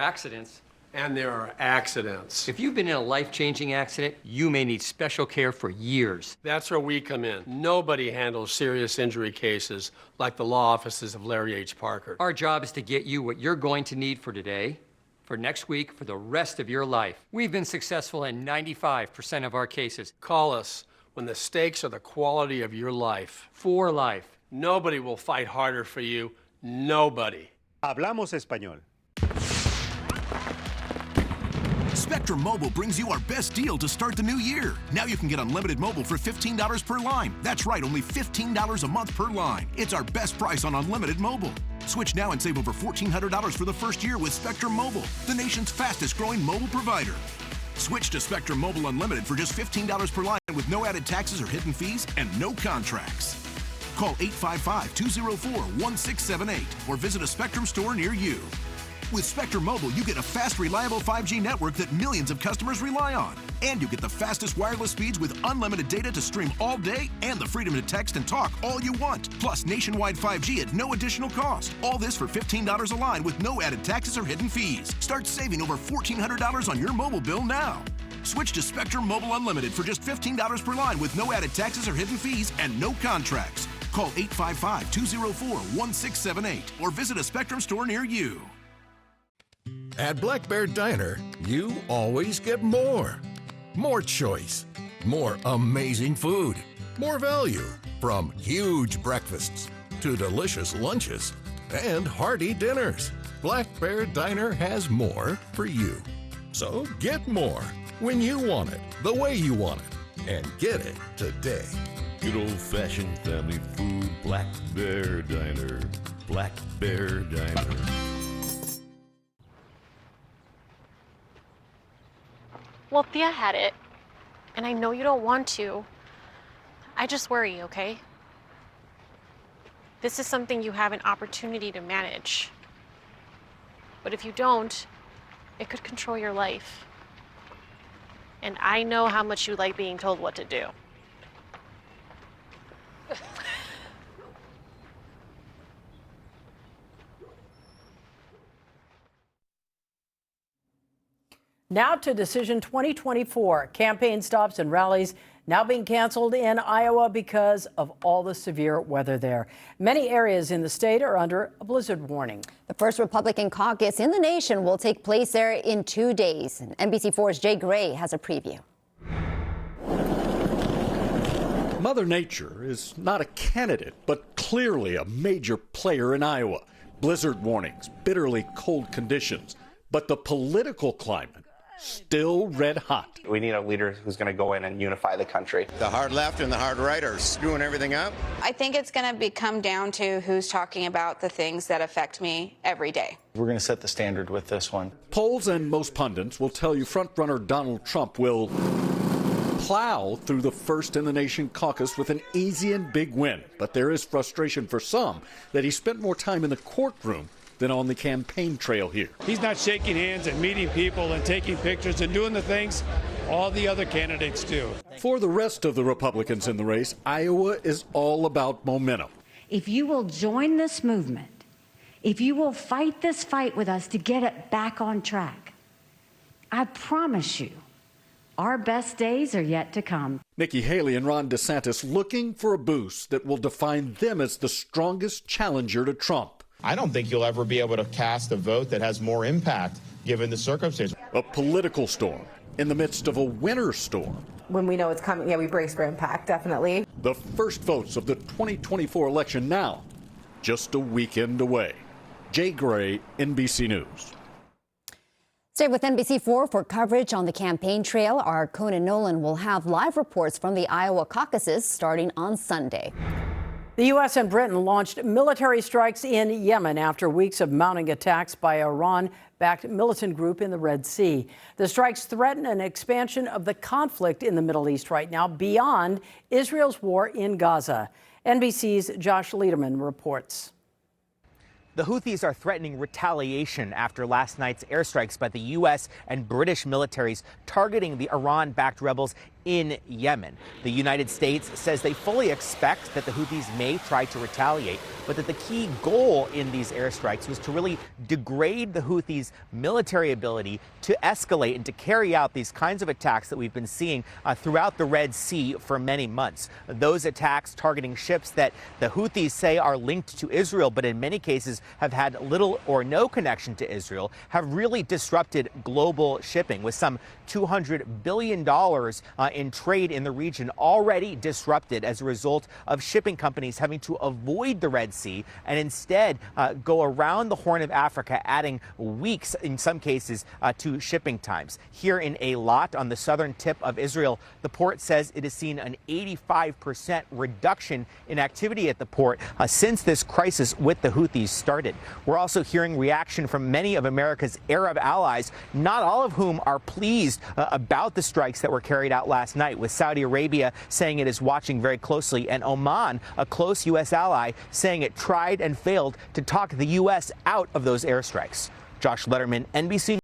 Accidents. And there are accidents. If you've been in a life-changing accident, you may need special care for years. That's where we come in. Nobody handles serious injury cases like the law offices of Larry H. Parker. Our job is to get you what you're going to need for today, for next week, for the rest of your life. We've been successful in 95% of our cases. Call us when the stakes are the quality of your life. For life. Nobody will fight harder for you. Nobody. Hablamos español. Spectrum Mobile brings you our best deal to start the new year. Now you can get unlimited mobile for $15 per line. That's right, only $15 a month per line. It's our best price on unlimited mobile. Switch now and save over $1,400 for the first year with Spectrum Mobile, the nation's fastest growing mobile provider. Switch to Spectrum Mobile Unlimited for just $15 per line with no added taxes or hidden fees and no contracts. Call 855-204-1678 or visit a Spectrum store near you. With Spectrum Mobile, you get a fast, reliable 5G network that millions of customers rely on. And you get the fastest wireless speeds with unlimited data to stream all day and the freedom to text and talk all you want. Plus nationwide 5G at no additional cost. All this for $15 a line with no added taxes or hidden fees. Start saving over $1,400 on your mobile bill now. Switch to Spectrum Mobile Unlimited for just $15 per line with no added taxes or hidden fees and no contracts. Call 855-204-1678 or visit a Spectrum store near you. At Black Bear Diner, you always get more. More choice, more amazing food, more value, from huge breakfasts to delicious lunches and hearty dinners. Black Bear Diner has more for you. So get more when you want it, the way you want it, and get it today. Good old-fashioned family food, Black Bear Diner. Black Bear Diner. Well, Thea had it, and I know you don't want to. I just worry, okay? This is something you have an opportunity to manage. But if you don't, it could control your life. And I know how much you like being told what to do. Now to Decision 2024. Campaign stops and rallies now being canceled in Iowa because of all the severe weather there. Many areas in the state are under a blizzard warning. The first Republican caucus in the nation will take place there in 2 days. And NBC4's Jay Gray has a preview. Mother Nature is not a candidate, but clearly a major player in Iowa. Blizzard warnings, bitterly cold conditions, but the political climate still red hot. We need a leader who's going to go in and unify the country. The hard left and the hard right are screwing everything up. I think it's going to come down to who's talking about the things that affect me every day. We're going to set the standard with this one. Polls and most pundits will tell you frontrunner Donald Trump will plow through the first in the nation caucus with an easy and big win. But there is frustration for some that he spent more time in the courtroom than on the campaign trail here. He's not shaking hands and meeting people and taking pictures and doing the things all the other candidates do. For the rest of the Republicans in the race, Iowa is all about momentum. If you will join this movement, if you will fight this fight with us to get it back on track, I promise you, our best days are yet to come. Nikki Haley and Ron DeSantis looking for a boost that will define them as the strongest challenger to Trump. I don't think you'll ever be able to cast a vote that has more impact given the circumstances. A political storm in the midst of a winter storm. When we know it's coming, yeah, we brace for impact, definitely. The first votes of the 2024 election now, just a weekend away. Jay Gray, NBC News. Stay with NBC4 for coverage on the campaign trail. Our Conan Nolan will have live reports from the Iowa caucuses starting on Sunday. The U.S. and Britain launched military strikes in Yemen after weeks of mounting attacks by Iran-backed militant group in the Red Sea. The strikes threaten an expansion of the conflict in the Middle East right now beyond Israel's war in Gaza. NBC's Josh Lederman reports. The Houthis are threatening retaliation after last night's airstrikes by the U.S. and British militaries targeting the Iran-backed rebels in Yemen. The United States says they fully expect that the Houthis may try to retaliate, but that the key goal in these airstrikes was to really degrade the Houthis' military ability to escalate and to carry out these kinds of attacks that we've been seeing throughout the Red Sea for many months. Those attacks targeting ships that the Houthis say are linked to Israel, but in many cases have had little or no connection to Israel, have really disrupted global shipping, with some $200 billion in trade in the region already disrupted as a result of shipping companies having to avoid the Red Sea and instead go around the Horn of Africa, adding weeks in some cases to shipping times. Here in Eilat, on the southern tip of Israel, the port says it has seen an 85% reduction in activity at the port since this crisis with the Houthis started. We're also hearing reaction from many of America's Arab allies, not all of whom are pleased about the strikes that were carried out last night, with Saudi Arabia saying it is watching very closely, and Oman, a close U.S. ally, saying it tried and failed to talk the U.S. out of those airstrikes. Josh Letterman, NBC News.